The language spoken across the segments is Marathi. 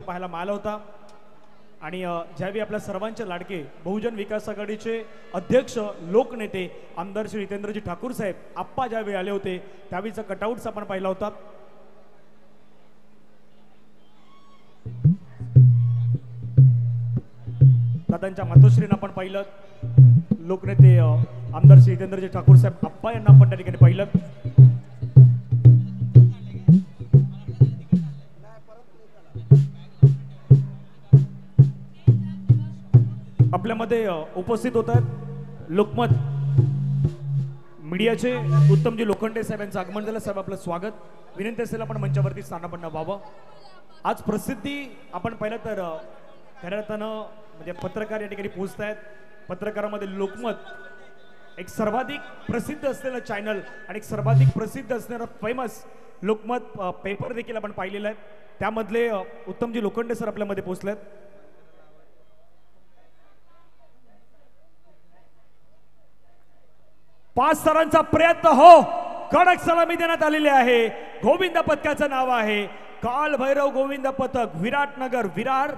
पाहायला मिळाला होता। आणि ज्यावेळी आपल्या सर्वांचे लाडके बहुजन विकास आघाडीचे अध्यक्ष लोकनेते आमदार श्री हितेंद्रजी ठाकूर साहेब आप्पा ज्यावेळी आले होते त्यावेळीचा कटआउट्स आपण पाहिला होता। दादांच्या मातोश्रींना आपण पाहिलं, लोकनेते आमदार श्री हितेंद्रजी ठाकूर साहेब आप्पा यांना आपण त्या ठिकाणी पाहिलं। आपल्यामध्ये उपस्थित होत आहेत लोकमत मीडियाचे उत्तमजी लोखंडे साहेब यांचं आगमन झालं। साहेब आपलं स्वागत, विनंती असेल आपण मंचावरती स्थानापन्न व्हावं। आज प्रसिद्धी आपण पाहिलं तर खऱ्या अर्थानं म्हणजे पत्रकार या ठिकाणी पोहोचत आहेत। पत्रकारामध्ये लोकमत एक सर्वाधिक प्रसिद्ध असलेलं चॅनल आणि एक सर्वाधिक प्रसिद्ध असणारं फेमस लोकमत पेपर देखील आपण पाहिलेलं आहे। त्यामधले उत्तमजी लोखंडे सर आपल्यामध्ये पोहोचलेत। पाच सरांचा प्रयत्न हो, कडक सलामी देण्यात आलेली आहे। गोविंद पथकाचं नाव आहे काल भैरव गोविंद पथक, विराटनगर विरार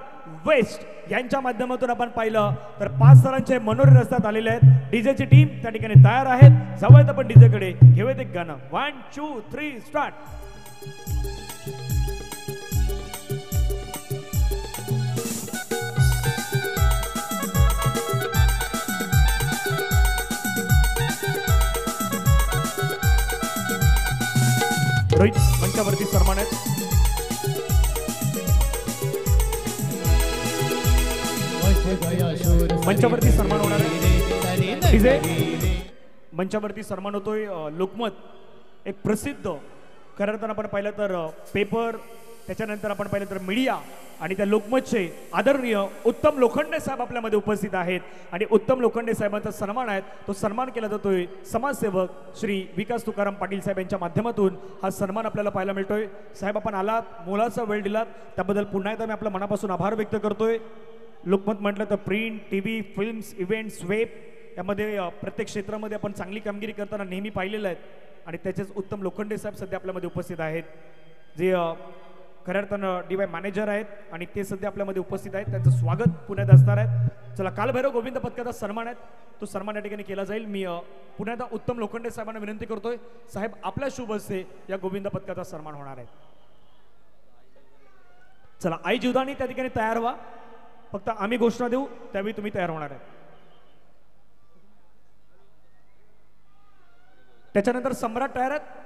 वेस्ट यांच्या माध्यमातून आपण पाहिलं तर पाच सरांचे मनोरे रस्त्यात आलेले आहेत। डीजेची टीम त्या ठिकाणी तयार आहेत। जाऊयात आपण डीजे कडे, घेऊयात एक गाणं। 1 2 3 स्टार्ट। रोहित मंचावरती सन्मान आहेत। मंचावरती सन्मान होणार आहे। मंचावरती सन्मान होतोय लोकमत एक प्रसिद्ध खऱ्या अर्थानं आपण पाहिलं तर पेपर, त्याच्यानंतर आपण पाहिलं तर मीडिया आणि त्या लोकमतचे आदरणीय उत्तम लोखंडे साहेब आपल्यामध्ये उपस्थित आहेत। आणि उत्तम लोखंडे साहेबांचा सन्मान आहे तो सन्मान केला जातोय समाजसेवक श्री विकास तुकाराम पाटील साहेब यांच्या माध्यमातून हा सन्मान आपल्याला पाहायला मिळतोय। साहेब आपण आलात, मोलाचा वेळ दिलात त्याबद्दल पुन्हा एकदा मी आपल्या मनापासून आभार व्यक्त करतोय। लोकमत म्हटलं तर print, TV, films, events, web यामध्ये प्रत्येक क्षेत्रामध्ये आपण चांगली कामगिरी करताना नेहमी पाहिलेलं आहे। आणि त्याचेच उत्तम लोखंडे साहेब सध्या आपल्यामध्ये उपस्थित आहेत, जे खऱ्या अर्थानं DY मॅनेजर आहेत आणि ते सध्या आपल्यामध्ये उपस्थित आहेत। त्यांचं स्वागत पुण्यात असणार आहे। चला, कालभैरव गोविंद पथकाचा सन्मान आहे तो सन्मान या ठिकाणी केला जाईल। मी पुन्हा एकदा उत्तम लोखंडे साहेबांना विनंती करतोय, साहेब आपल्या शुभ हस्ते या गोविंद पथकाचा सन्मान होणार आहे। चला, आई जीवदानी त्या ठिकाणी तयार व्हा, फक्त आम्ही घोषणा देऊ त्यावेळी तुम्ही तयार होणार आहे। त्याच्यानंतर सम्राट तयार आहेत।